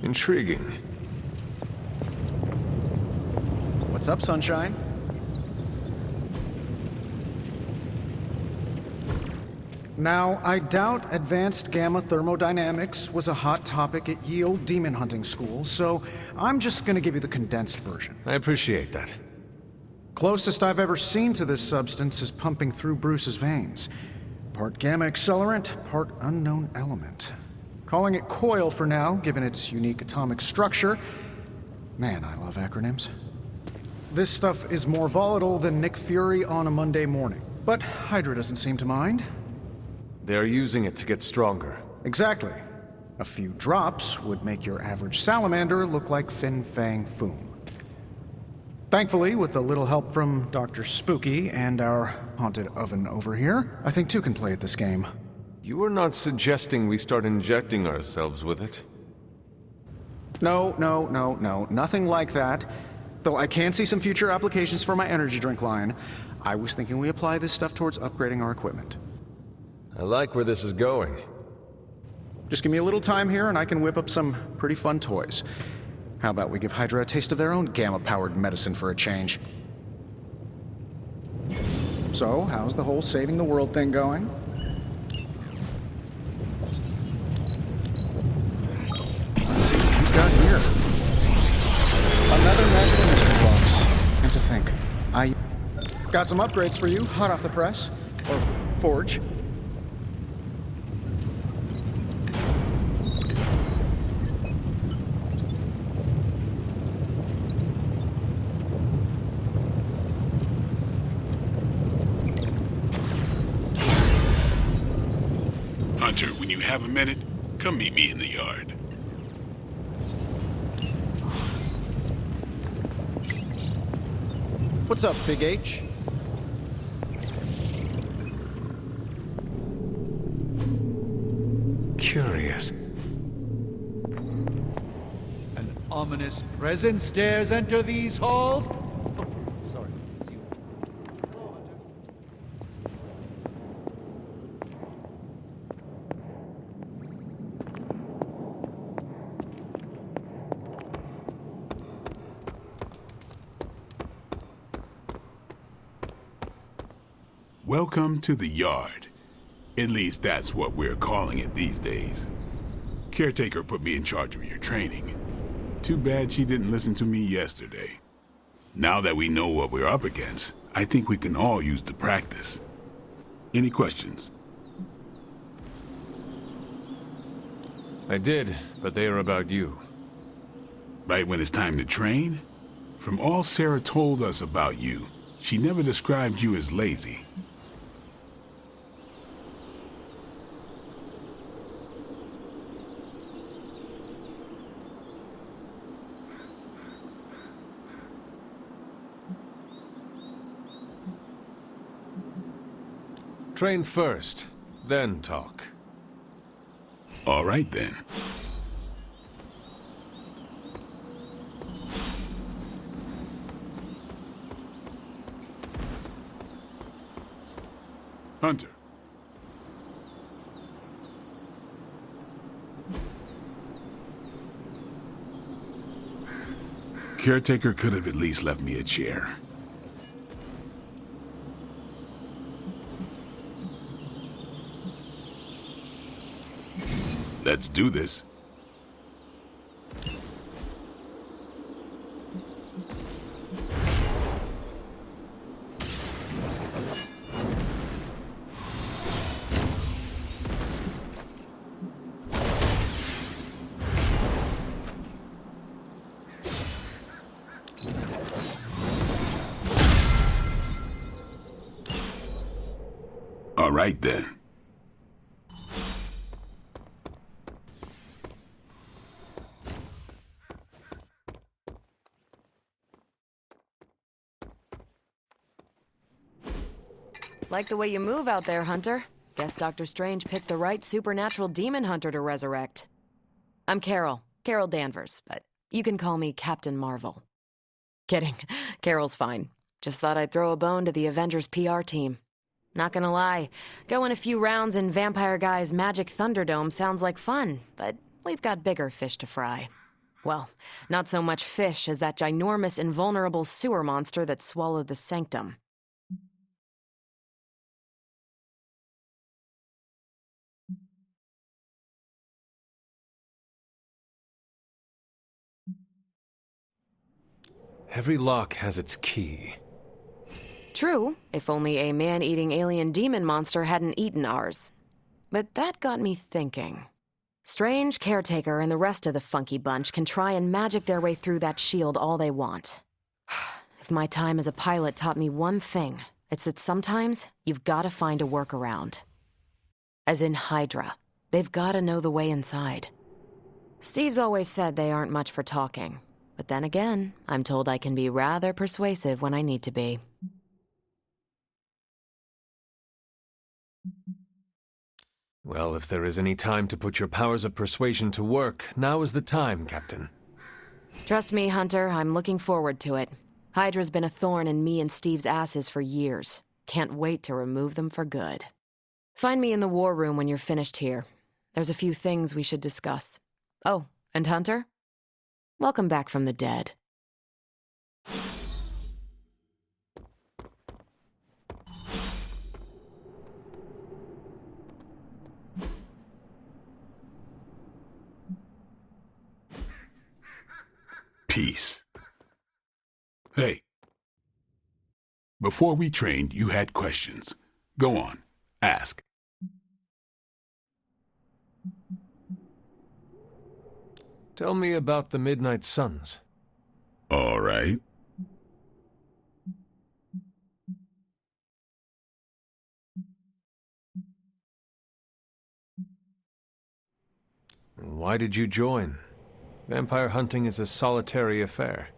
Intriguing. What's up, Sunshine? Now, I doubt advanced gamma thermodynamics was a hot topic at Yield Demon Hunting School, so I'm just gonna give you the condensed version. I appreciate that. Closest I've ever seen to this substance is pumping through Bruce's veins. Part gamma accelerant, part unknown element. Calling it Coil for now, given its unique atomic structure. Man, I love acronyms. This stuff is more volatile than Nick Fury on a Monday morning, but Hydra doesn't seem to mind. They're using it to get stronger. Exactly. A few drops would make your average salamander look like Fin Fang Foom. Thankfully, with a little help from Dr. Spooky and our haunted oven over here, I think two can play at this game. You are not suggesting we start injecting ourselves with it? No, nothing like that. Though I can see some future applications for my energy drink line. I was thinking we apply this stuff towards upgrading our equipment. I like where this is going. Just give me a little time here and I can whip up some pretty fun toys. How about we give Hydra a taste of their own gamma-powered medicine for a change? So, how's the whole saving the world thing going? Let's see what we've got here. Another magical mystery box. And to think, I got some upgrades for you, hot off the press. Or forge. Hunter, when you have a minute, come meet me in the yard. What's up, Big H? Curious. An ominous presence dares enter these halls? Oh, sorry. It's you. Hello, Hunter. Welcome to the yard. At least that's what we're calling it these days. Caretaker put me in charge of your training. Too bad she didn't listen to me yesterday. Now that we know what we're up against, I think we can all use the practice. Any questions? I did, but they are about you. Right when it's time to train? From all Sarah told us about you, she never described you as lazy. Train first, then talk. All right then. Hunter. Caretaker could have at least left me a chair. Let's do this. All right then. Like the way you move out there, Hunter. Guess Dr. Strange picked the right supernatural demon hunter to resurrect. I'm Carol Danvers, but you can call me Captain Marvel. Kidding, Carol's fine. Just thought I'd throw a bone to the Avengers PR team. Not gonna lie, going a few rounds in Vampire Guy's Magic Thunderdome sounds like fun, but we've got bigger fish to fry. Well, not so much fish as that ginormous, invulnerable sewer monster that swallowed the sanctum. Every lock has its key. True, if only a man-eating alien demon monster hadn't eaten ours. But that got me thinking. Strange, Caretaker, and the rest of the funky bunch can try and magic their way through that shield all they want. If my time as a pilot taught me one thing, it's that sometimes you've gotta find a workaround. As in Hydra. They've gotta know the way inside. Steve's always said they aren't much for talking. But then again, I'm told I can be rather persuasive when I need to be. Well, if there is any time to put your powers of persuasion to work, now is the time, Captain. Trust me, Hunter, I'm looking forward to it. Hydra's been a thorn in me and Steve's asses for years. Can't wait to remove them for good. Find me in the war room when you're finished here. There's a few things we should discuss. Oh, and Hunter? Welcome back from the dead. Peace. Hey. Before we trained, you had questions. Go on. Ask. Tell me about the Midnight Suns. All right. Why did you join? Vampire hunting is a solitary affair.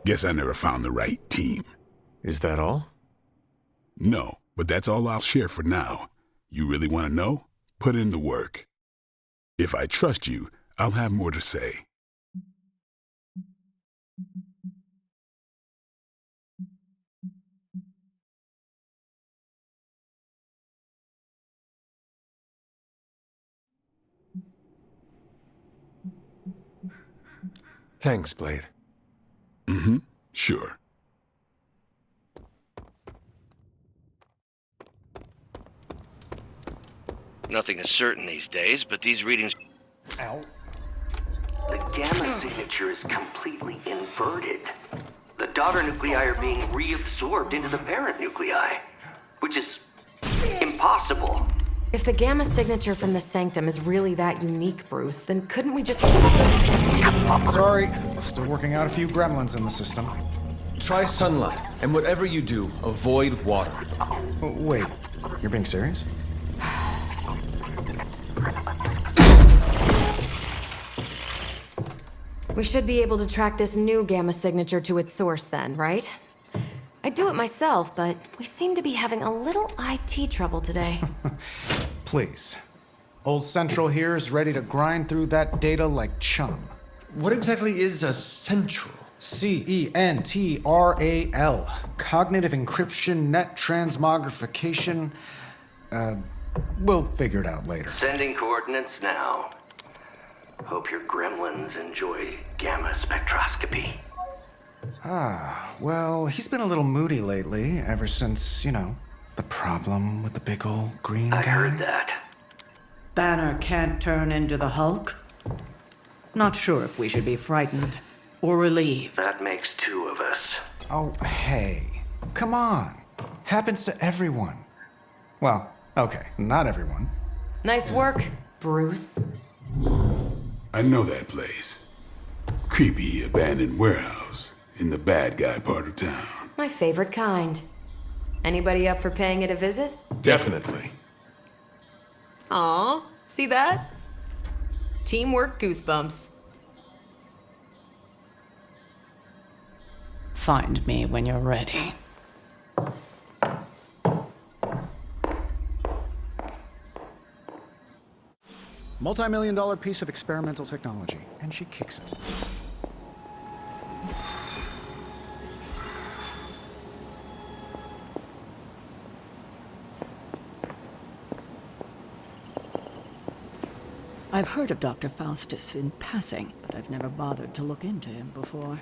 Guess I never found the right team. Is that all? No, but that's all I'll share for now. You really want to know? Put in the work. If I trust you, I'll have more to say. Thanks, Blade. Mm-hmm. Sure. Nothing is certain these days, but these readings... Ow. The gamma signature is completely inverted. The daughter nuclei are being reabsorbed into the parent nuclei, which is impossible. If the gamma signature from the sanctum is really that unique, Bruce, then couldn't we just... Sorry, still working out a few gremlins in the system. Try sunlight, and whatever you do, avoid water. Oh, wait, you're being serious? We should be able to track this new gamma signature to its source then, right? I'd do it myself, but we seem to be having a little IT trouble today. Please. Old Central here is ready to grind through that data like chum. What exactly is a central? CENTRAL. Cognitive encryption, net transmogrification. We'll figure it out later. Sending coordinates now. Hope your gremlins enjoy gamma spectroscopy. Well, he's been a little moody lately, ever since, the problem with the big old green guy. I heard that. Banner can't turn into the Hulk? Not sure if we should be frightened or relieved. That makes two of us. Oh, hey. Come on. Happens to everyone. Well, okay, not everyone. Nice work, Bruce. I know that place. Creepy abandoned warehouse in the bad guy part of town. My favorite kind. Anybody up for paying it a visit? Definitely. Aw, see that? Teamwork goosebumps. Find me when you're ready. Multi-million-dollar piece of experimental technology, and she kicks it. I've heard of Dr. Faustus in passing, but I've never bothered to look into him before.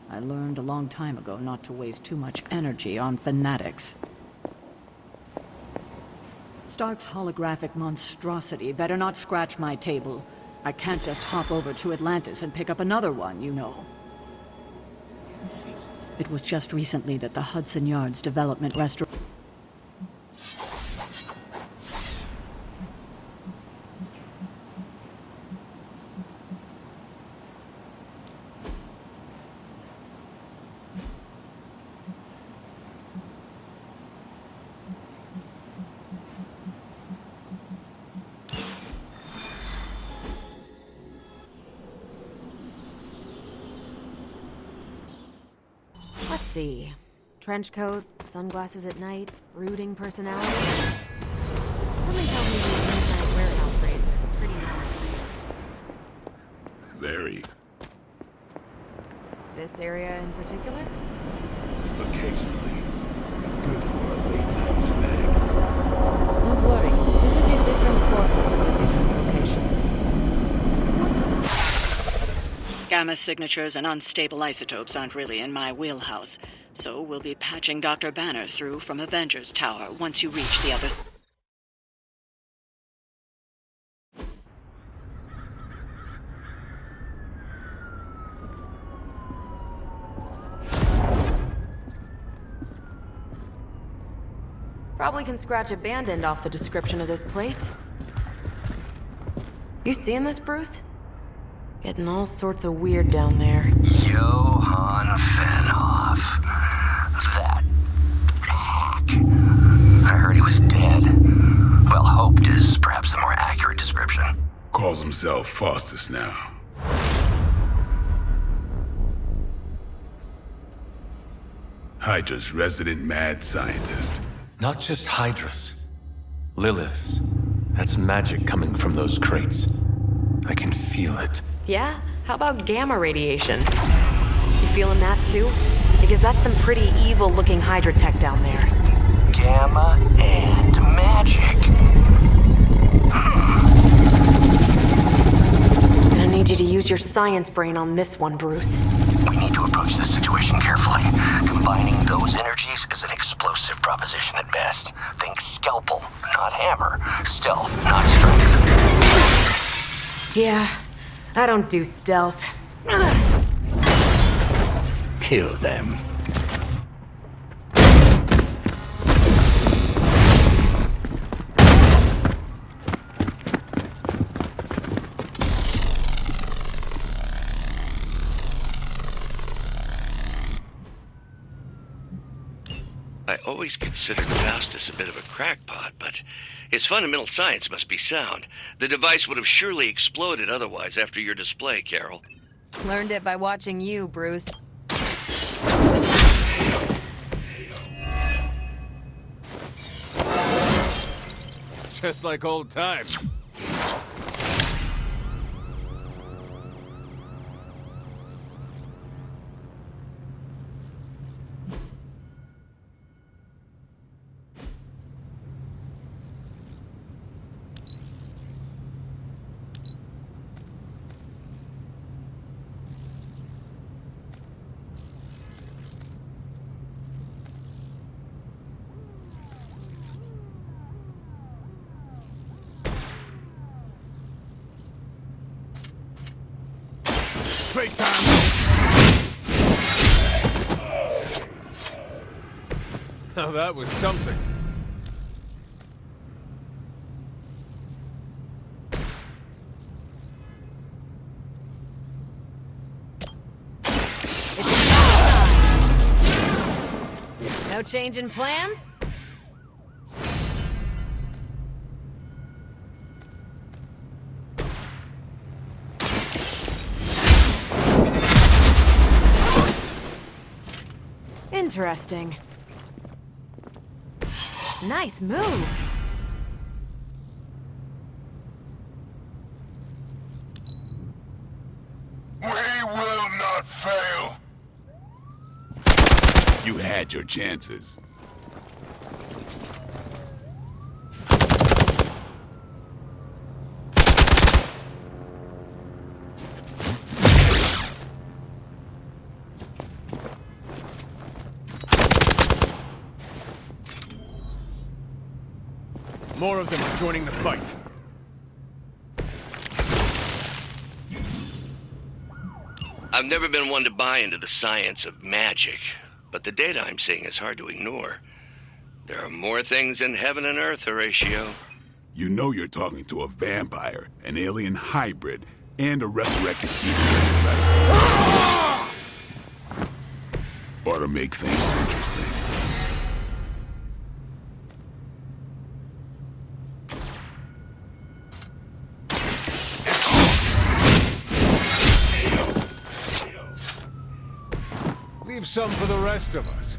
I learned a long time ago not to waste too much energy on fanatics. Stark's holographic monstrosity better not scratch my table. I can't just hop over to Atlantis and pick up another one, you know. It was just recently that the Hudson Yards Development Restaurant... Let's see. Trench coat, sunglasses at night, brooding personality. Something tells me these midnight warehouse raids are pretty normal. Very. This area in particular? Occasionally. Good for a late-night snack. Don't worry. This is a different portal to a different location. Gamma signatures and unstable isotopes aren't really in my wheelhouse, so we'll be patching Dr. Banner through from Avengers Tower once you reach the other... Probably can scratch abandoned off the description of this place. You seeing this, Bruce? Getting all sorts of weird down there. Johann Fenhoff. That hack. I heard he was dead. Well, hoped is perhaps the more accurate description. Calls himself Faustus now. Hydra's resident mad scientist. Not just Hydras. Liliths. That's magic coming from those crates. I can feel it. Yeah? How about gamma radiation? You feeling that too? Because that's some pretty evil-looking Hydra tech down there. Gamma and magic. Gonna need you to use your science brain on this one, Bruce. We need to approach this situation carefully. Combining those energies is an explosive proposition at best. Think scalpel, not hammer. Stealth, not strength. Yeah, I don't do stealth. Kill them. I always considered Faustus a bit of a crackpot, but his fundamental science must be sound. The device would have surely exploded otherwise after your display, Carol. Learned it by watching you, Bruce. Just like old times. Playtime! Now that was something. No change in plans? Interesting. Nice move. We will not fail. You had your chances. More of them are joining the fight. I've never been one to buy into the science of magic, but the data I'm seeing is hard to ignore. There are more things in heaven and earth, Horatio. You know you're talking to a vampire, an alien hybrid, and a resurrected demon. Ought to make things interesting. Leave some for the rest of us.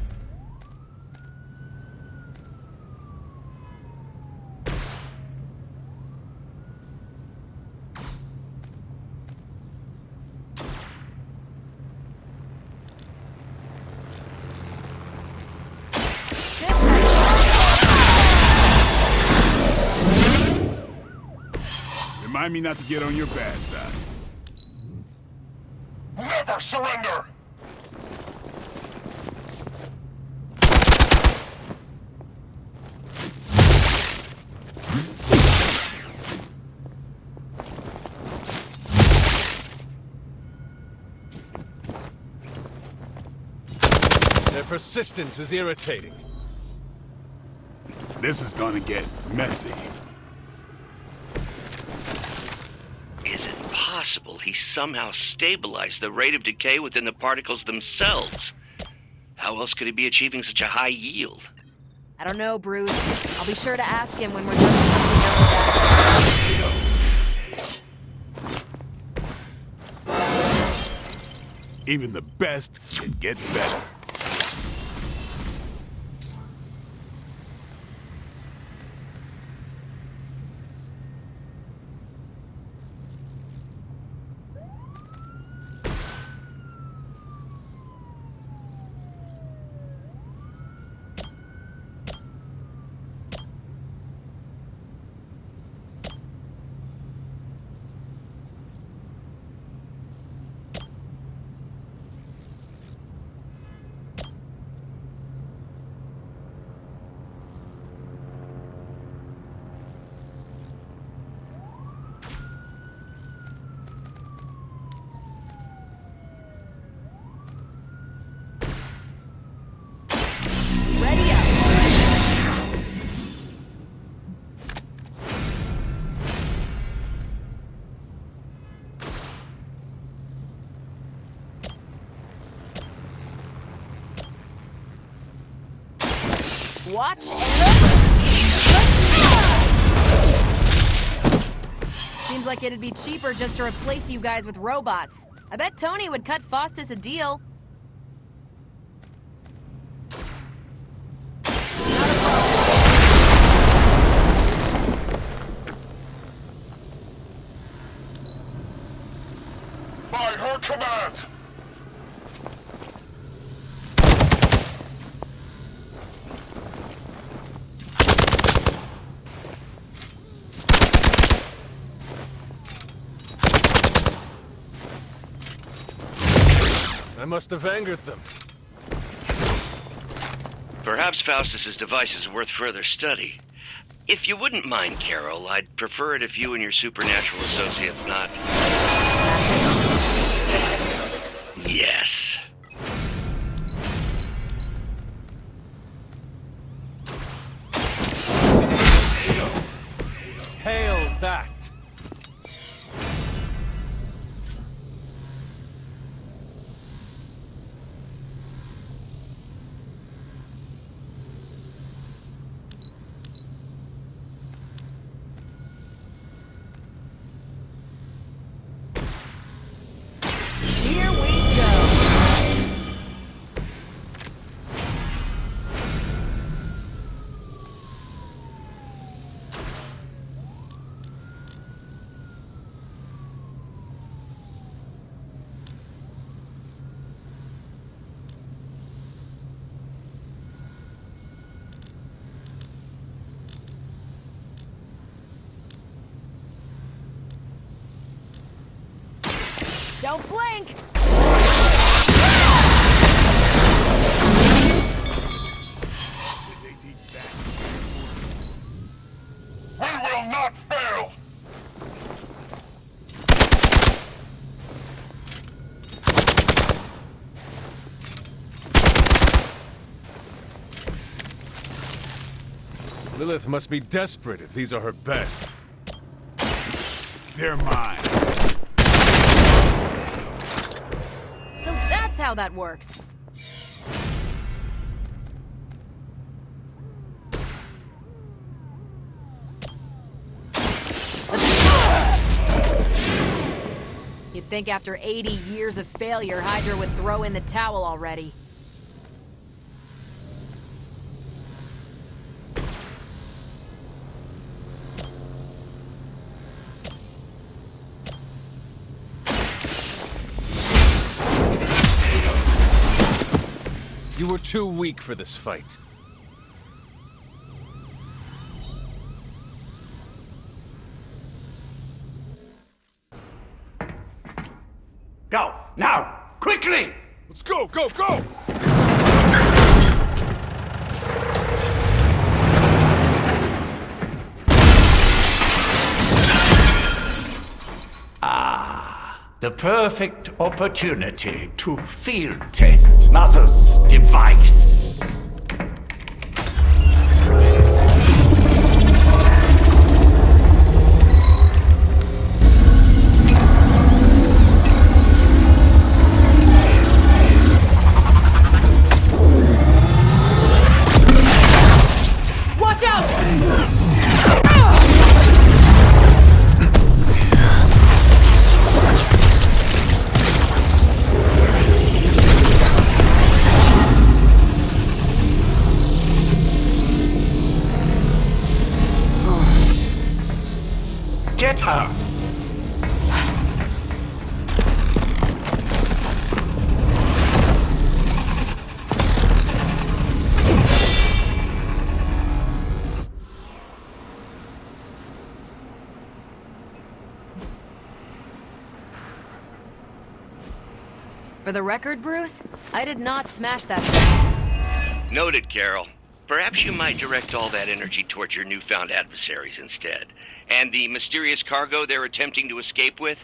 Remind me not to get on your bad side. Never surrender! Their persistence is irritating. This is gonna get messy. Is it possible he somehow stabilized the rate of decay within the particles themselves? How else could he be achieving such a high yield? I don't know, Bruce. I'll be sure to ask him when we're done punching out the Even the best can get better. Watch and Seems like it'd be cheaper just to replace you guys with robots. I bet Tony would cut Faustus a deal. By her command! I must have angered them. Perhaps Faustus's device is worth further study. If you wouldn't mind, Carol, I'd prefer it if you and your supernatural associates not... Yes. Hail that! Don't blink! Lilith must be desperate if these are her best. They're mine. So that's how that works. You'd think after 80 years of failure, Hydra would throw in the towel already. You were too weak for this fight. Go! Now! Quickly! Let's go, go, go! The perfect opportunity to field test Mother's device. Watch out! Get her! For the record, Bruce, I did not smash that thing. Noted, Carol. Perhaps you might direct all that energy towards your newfound adversaries instead. And the mysterious cargo they're attempting to escape with?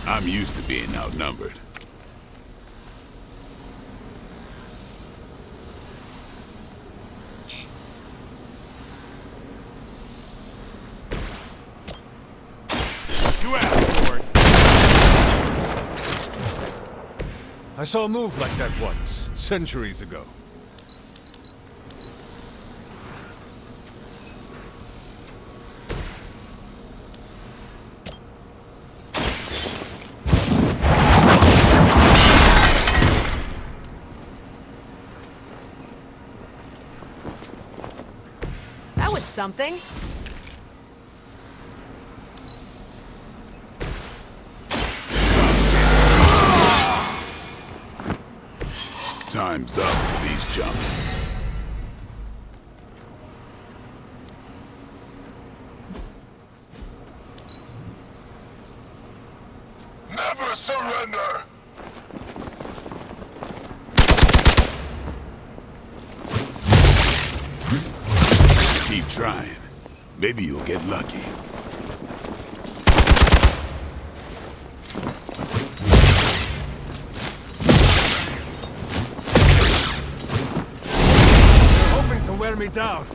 I'm used to being outnumbered. You asked for it. I saw a move like that once, centuries ago. Something? Time's up for these jumps. Never surrender! Keep trying. Maybe you'll get lucky. They're hoping to wear me down.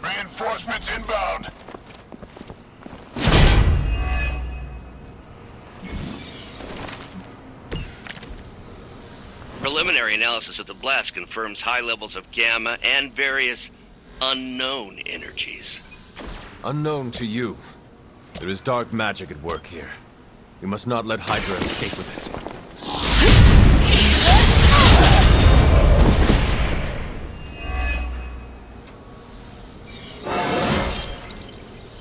Reinforcements inbound. Preliminary analysis of the blast confirms high levels of gamma and various unknown energies. Unknown to you. There is dark magic at work here. We must not let Hydra escape with it.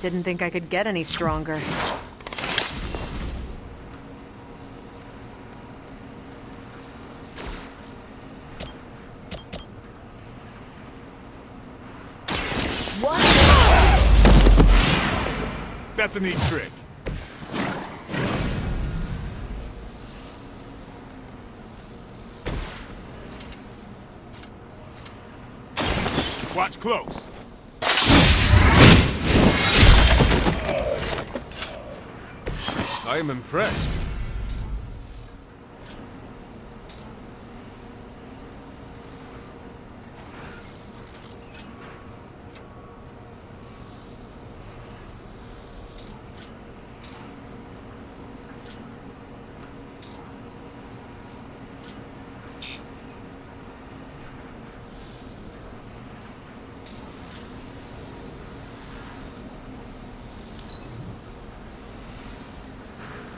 Didn't think I could get any stronger. That's a neat trick. Watch close. I am impressed.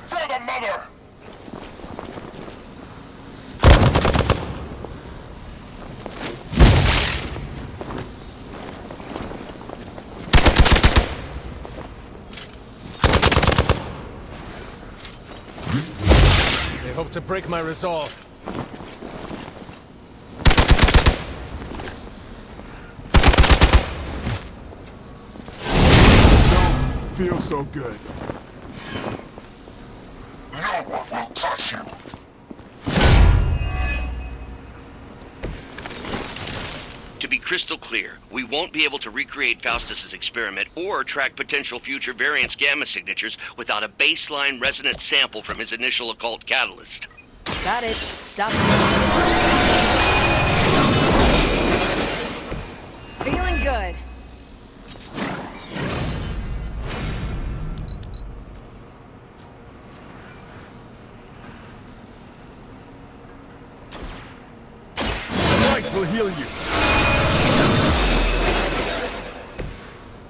For the mother! They hope to break my resolve. Don't feel so good. No one will touch you. To be crystal clear, we won't be able to recreate Faustus's experiment or track potential future variance gamma signatures without a baseline resonant sample from his initial occult catalyst. Got it. Stop. Feeling good. Light will heal you.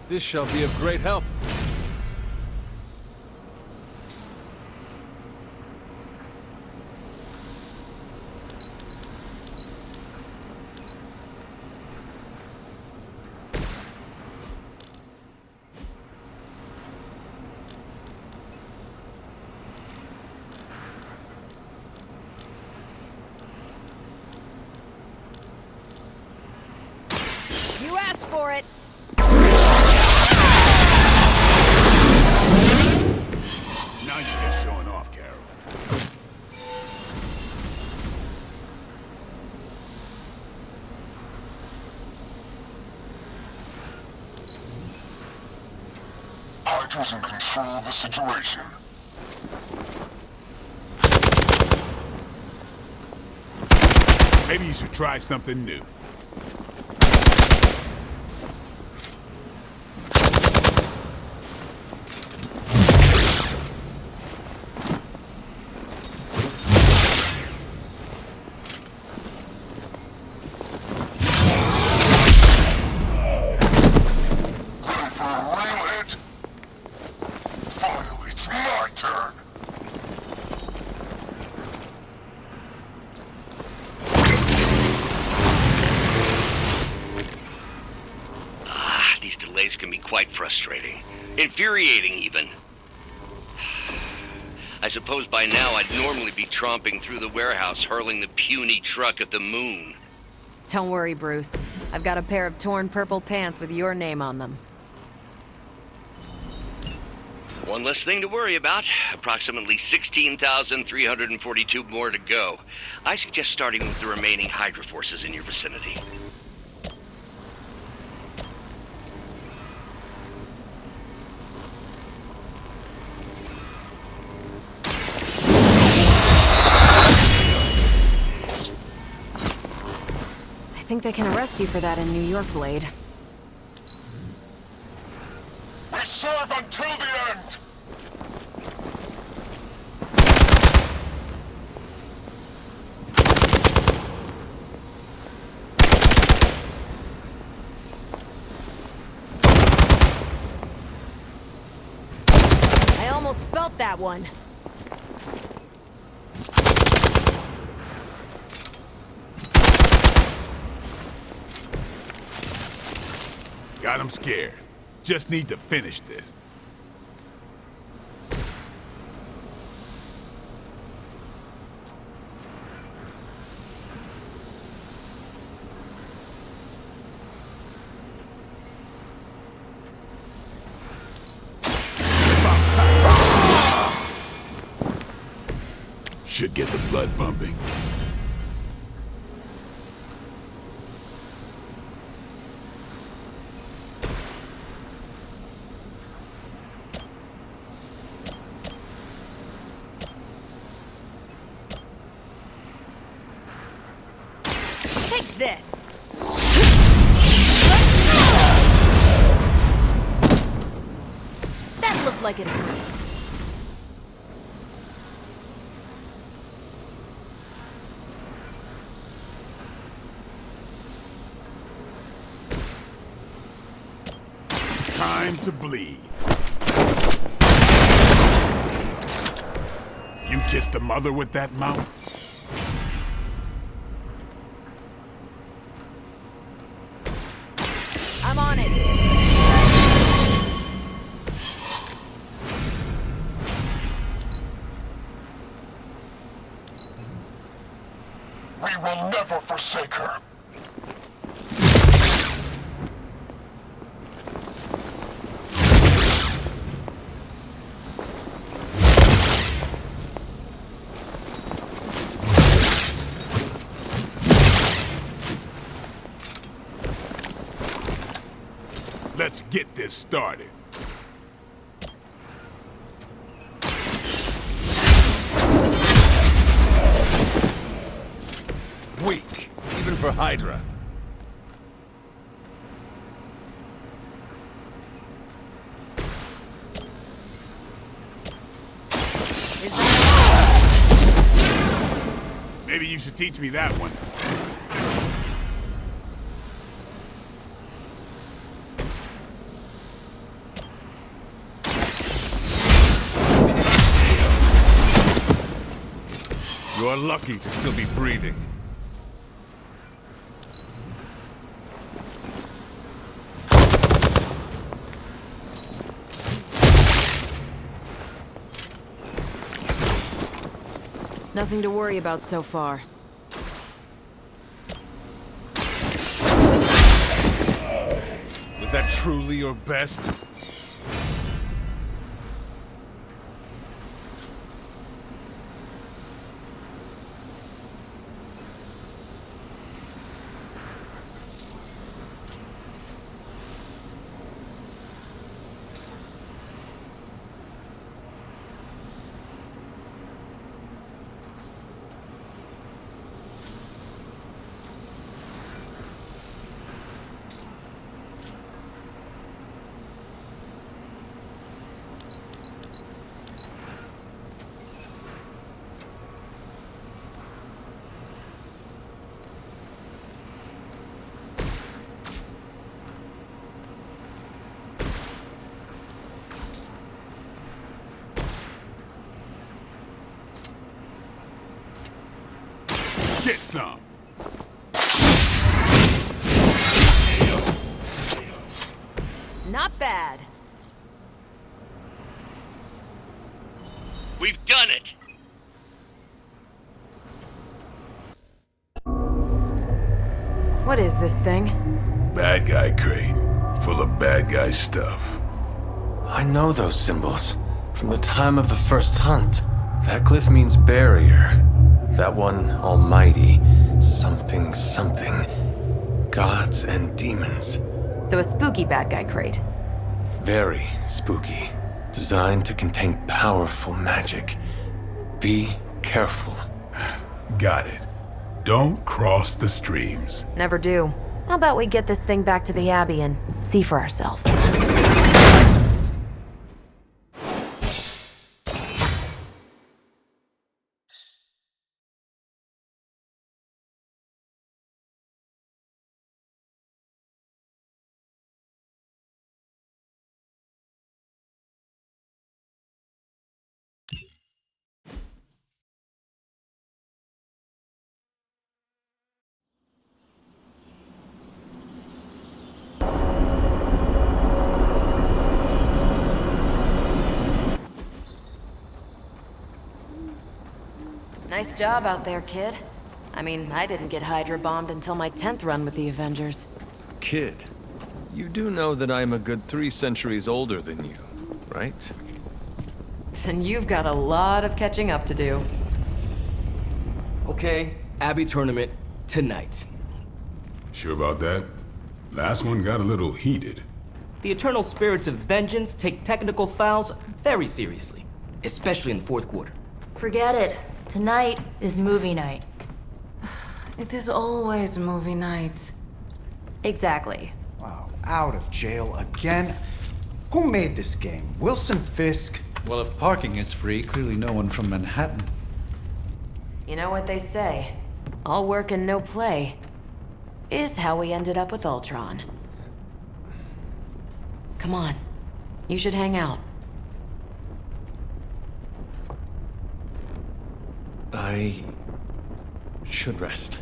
This shall be of great help. You asked for it. Now you're just showing off, Carol. Hydra's in control of the situation. Maybe you should try something new. Ready for a real hit? Finally, it's my turn. These delays can be quite frustrating. Infuriating, even. I suppose by now I'd normally be tromping through the warehouse hurling the puny truck at the moon. Don't worry, Bruce. I've got a pair of torn purple pants with your name on them. One less thing to worry about. Approximately 16,342 more to go. I suggest starting with the remaining Hydra forces in your vicinity. I think they can arrest you for that in New York, Blade. We serve until the end! I almost felt that one. Got him scared. Just need to finish this. Should get the blood pumping. Take this! That looked like it hurt. Time to bleed. You kissed the mother with that mouth? I'm on it. We will never forsake her. Let's get this started. Weak, even for Hydra. Maybe you should teach me that one. You're lucky to still be breathing. Nothing to worry about so far. Was that truly your best? Get some. Not bad. We've done it! What is this thing? Bad guy crate. Full of bad guy stuff. I know those symbols from the time of the first hunt. That glyph means barrier. That one, almighty. Something, something. Gods and demons. So a spooky bad guy crate. Very spooky. Designed to contain powerful magic. Be careful. Got it. Don't cross the streams. Never do. How about we get this thing back to the Abbey and see for ourselves? Nice job out there, kid. I mean, I didn't get Hydra bombed until my 10th run with the Avengers. Kid, you do know that I'm a good 3 centuries older than you, right? Then you've got a lot of catching up to do. Okay? Abbey tournament tonight. Sure about that? Last one got a little heated. The eternal spirits of vengeance take technical fouls very seriously, especially in the fourth quarter. Forget it. Tonight is movie night. It is always movie night. Exactly. Wow, out of jail again? Who made this game? Wilson Fisk? Well, if parking is free, clearly no one from Manhattan. You know what they say? All work and no play is how we ended up with Ultron. Come on. You should hang out. I should rest.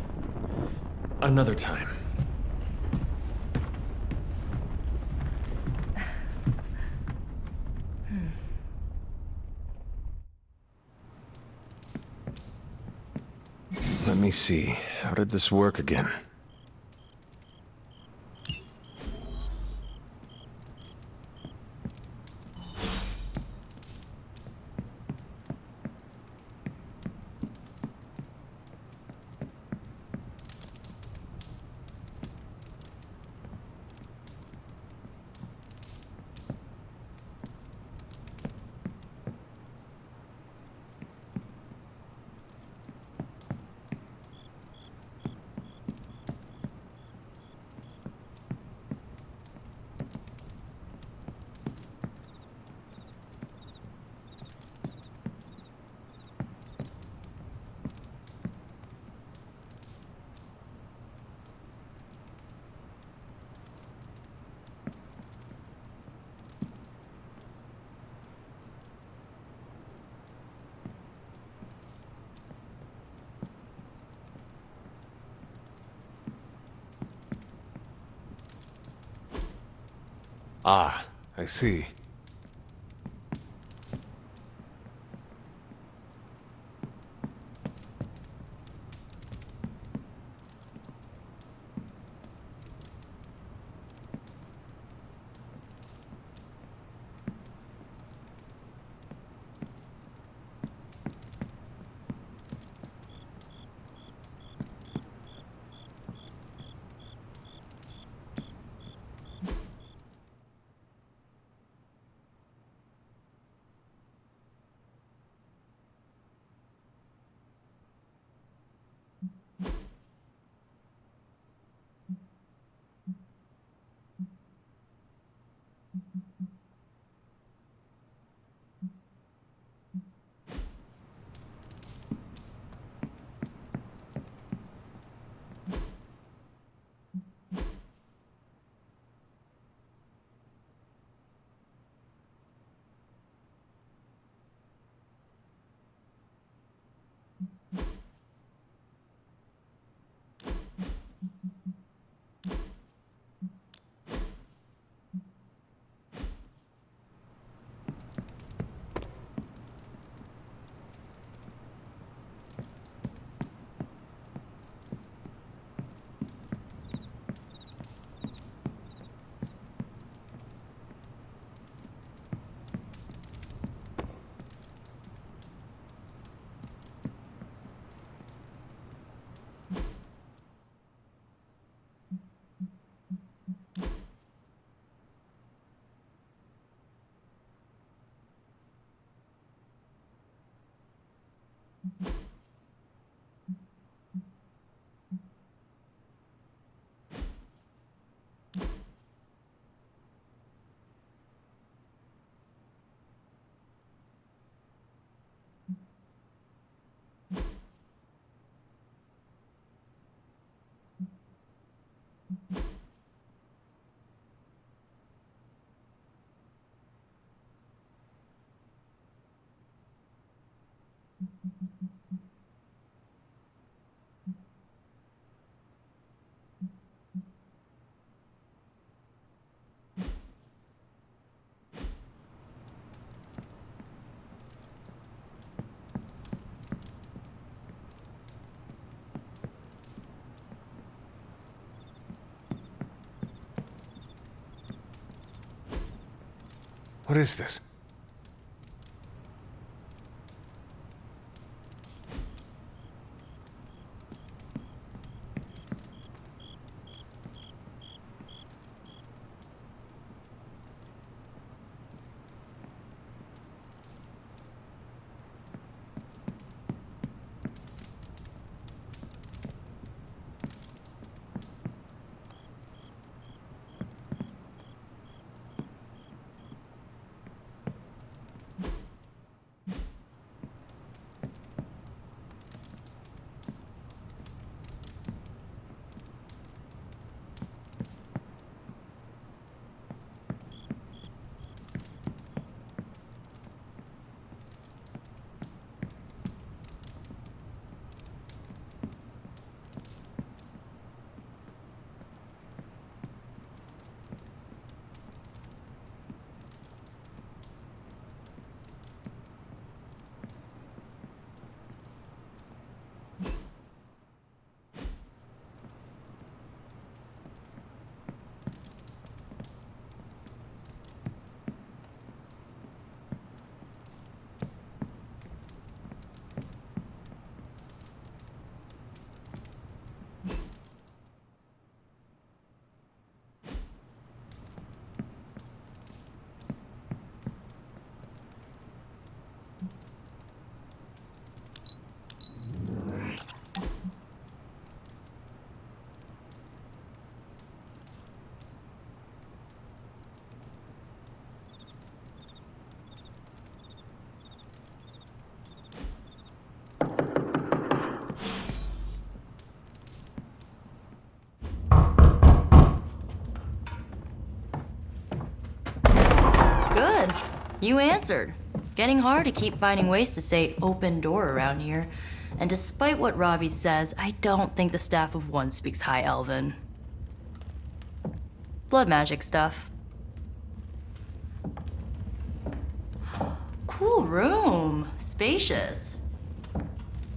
Another time. Let me see. How did this work again? Ah, I see. What is this? you answered. Getting hard to keep finding ways to say open door around here. And despite what Robbie says, I don't think the staff of One speaks High Elven. Blood magic stuff. Cool room. Spacious.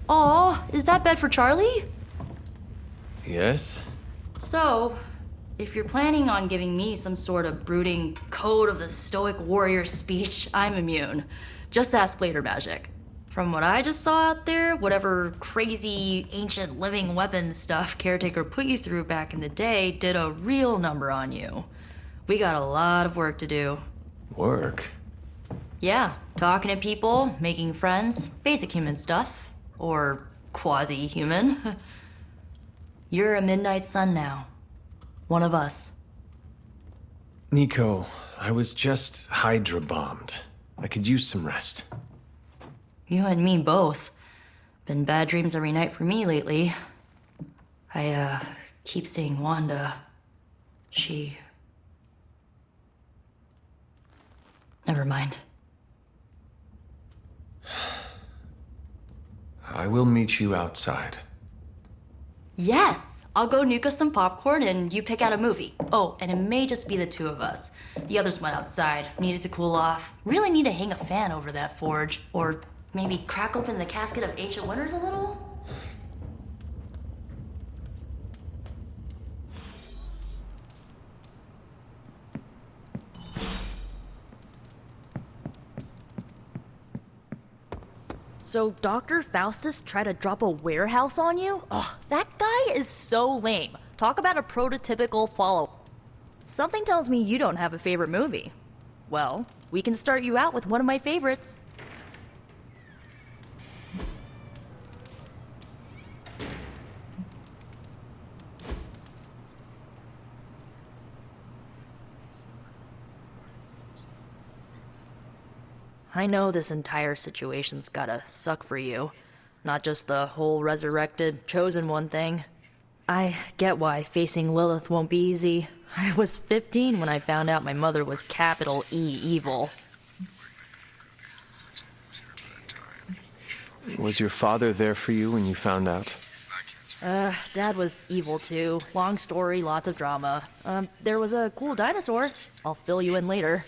Aw, is that bed for Charlie? Yes? So, if you're planning on giving me some sort of brooding code of the stoic warrior speech, I'm immune. Just ask later, Magic. From what I just saw out there, whatever crazy ancient living weapons stuff Caretaker put you through back in the day did a real number on you. We got a lot of work to do. Work? Yeah, talking to people, making friends, basic human stuff. Or quasi-human. You're a Midnight Sun now. One of us. Nico, I was just Hydra bombed. I could use some rest. You and me both. Been bad dreams every night for me lately. I, keep seeing Wanda. She... Never mind. I will meet you outside. Yes! I'll go nuke us some popcorn and you pick out a movie. Oh, and it may just be the two of us. The others went outside, needed to cool off. Really need to hang a fan over that forge. Or maybe crack open the casket of ancient wonders a little? So Dr. Faustus tried to drop a warehouse on you? Ugh, that guy is so lame. Talk about a prototypical follow. Something tells me you don't have a favorite movie. Well, we can start you out with one of my favorites. I know this entire situation's gotta suck for you. Not just the whole resurrected, chosen one thing. I get why facing Lilith won't be easy. I was 15 when I found out my mother was capital E evil. Was your father there for you when you found out? Dad was evil too. Long story, lots of drama. There was a cool dinosaur. I'll fill you in later.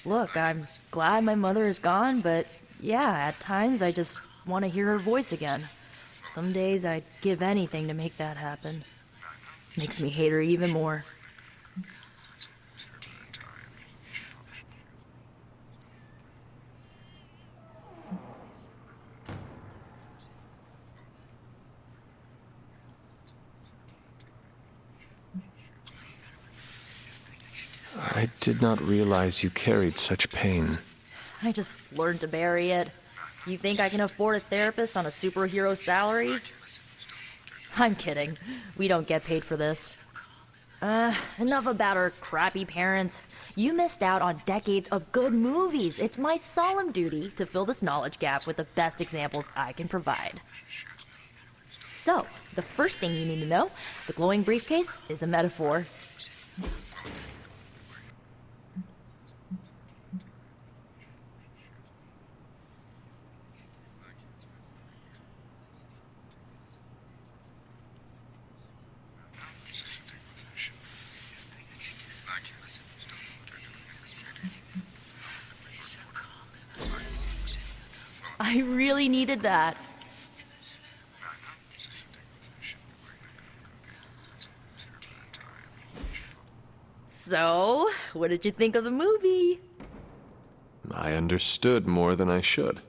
Look, I'm glad my mother is gone, but yeah, at times I just want to hear her voice again. Some days I'd give anything to make that happen. Makes me hate her even more. I did not realize you carried such pain. I just learned to bury it. You think I can afford a therapist on a superhero salary? I'm kidding. We don't get paid for this. Enough about our crappy parents. You missed out on decades of good movies. It's my solemn duty to fill this knowledge gap with the best examples I can provide. So, the first thing you need to know, the glowing briefcase is a metaphor. I really needed that. So, what did you think of the movie? I understood more than I should.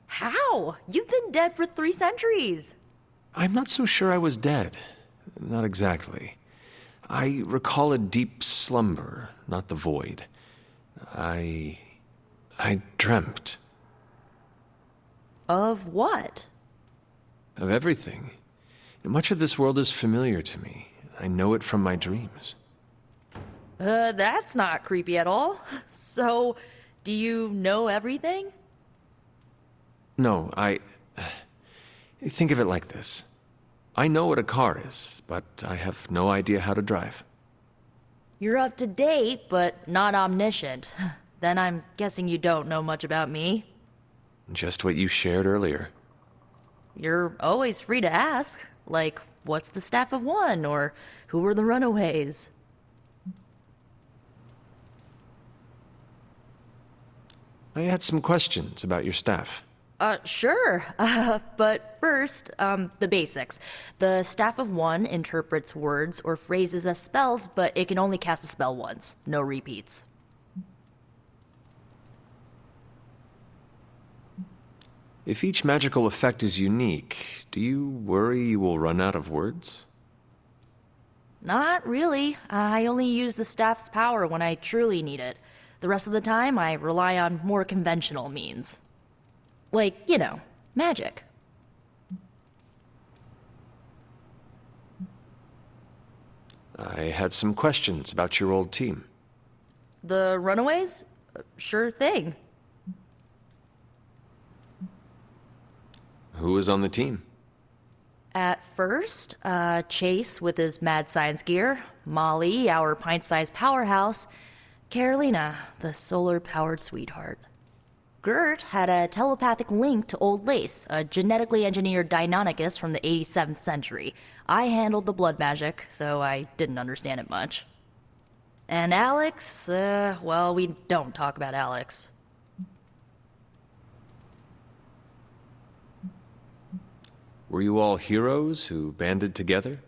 How? You've been dead for 3 centuries. I'm not so sure I was dead. Not exactly. I recall a deep slumber, not the void. I dreamt. Of what? Of everything. Much of this world is familiar to me. I know it from my dreams. That's not creepy at all. So, do you know everything? No, think of it like this. I know what a car is, but I have no idea how to drive. You're up to date, but not omniscient. Then I'm guessing you don't know much about me. Just what you shared earlier. You're always free to ask. Like, what's the Staff of One? Or who were the Runaways? I had some questions about your staff. Sure. But first, the basics. The Staff of One interprets words or phrases as spells, but it can only cast a spell once. No repeats. If each magical effect is unique, do you worry you will run out of words? Not really. I only use the staff's power when I truly need it. The rest of the time, I rely on more conventional means. Like, you know, magic. I had some questions about your old team. The Runaways? Sure thing. Who was on the team? At first, Chase with his mad science gear, Molly, our pint-sized powerhouse, Carolina, the solar-powered sweetheart. Gert had a telepathic link to Old Lace, a genetically engineered Deinonychus from the 87th century. I handled the blood magic, though I didn't understand it much. And Alex, well, we don't talk about Alex. Were you all heroes who banded together?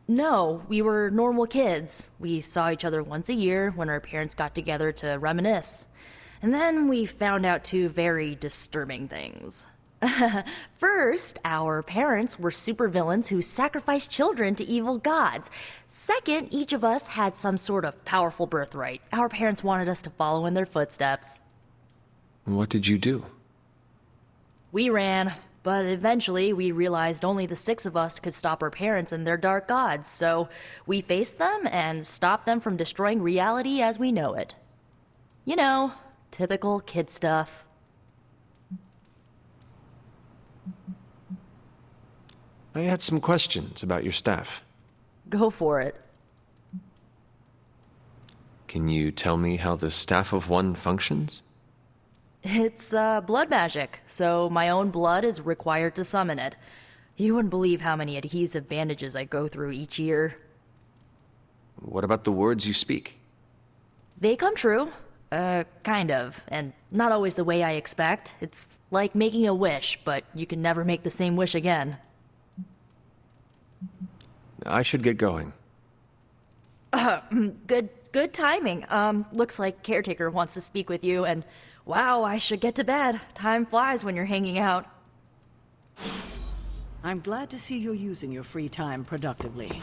No, we were normal kids. We saw each other once a year when our parents got together to reminisce. And then we found out two very disturbing things. First, our parents were supervillains who sacrificed children to evil gods. Second, each of us had some sort of powerful birthright. Our parents wanted us to follow in their footsteps. What did you do? We ran, but eventually we realized only the six of us could stop our parents and their dark gods, so we faced them and stopped them from destroying reality as we know it. You know, typical kid stuff. I had some questions about your staff. Go for it. Can you tell me how the Staff of One functions? It's, blood magic, so my own blood is required to summon it. You wouldn't believe how many adhesive bandages I go through each year. What about the words you speak? They come true. Kind of, and not always the way I expect. It's like making a wish, but you can never make the same wish again. I should get going. Good timing. Looks like Caretaker wants to speak with you, and wow, I should get to bed. Time flies when you're hanging out. I'm glad to see you're using your free time productively.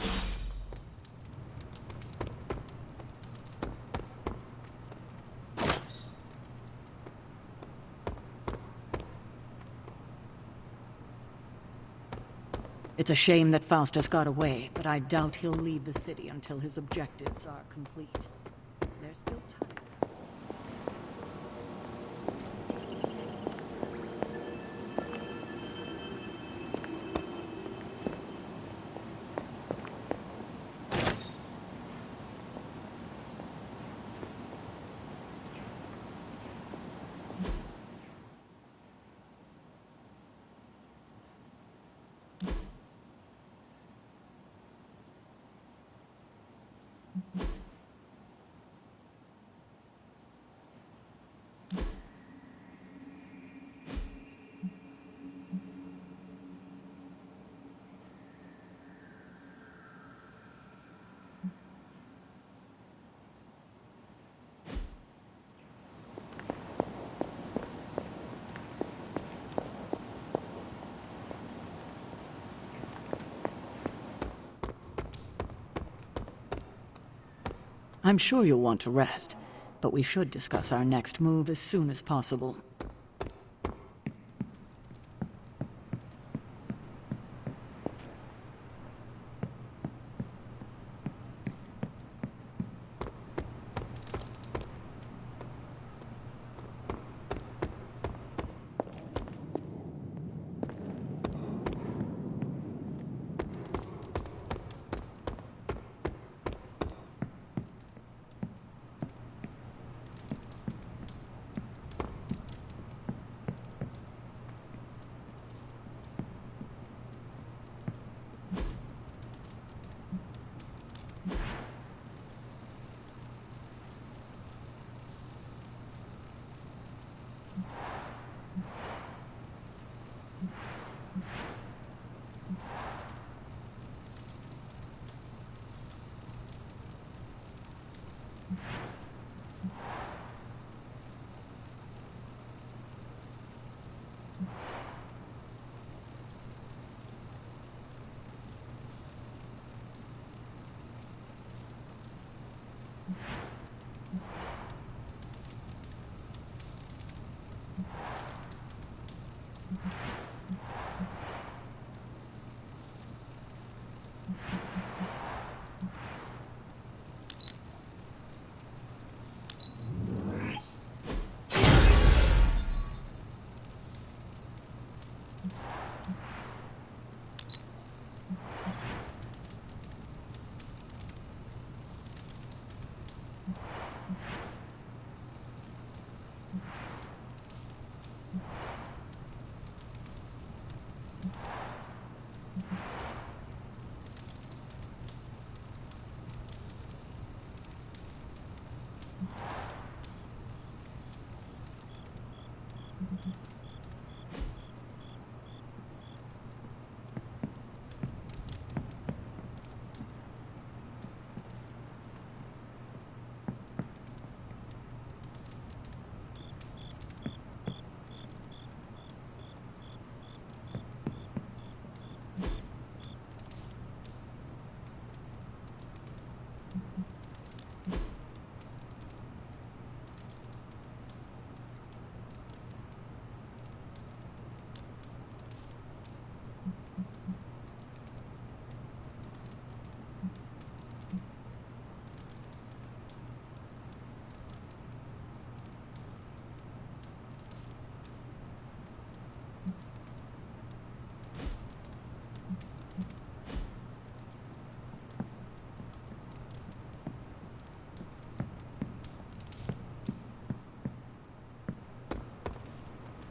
It's a shame that Faustus got away, but I doubt he'll leave the city until his objectives are complete. There's still time. I'm sure you'll want to rest, but we should discuss our next move as soon as possible.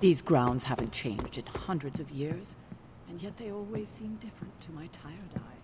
These grounds haven't changed in hundreds of years, and yet they always seem different to my tired eyes.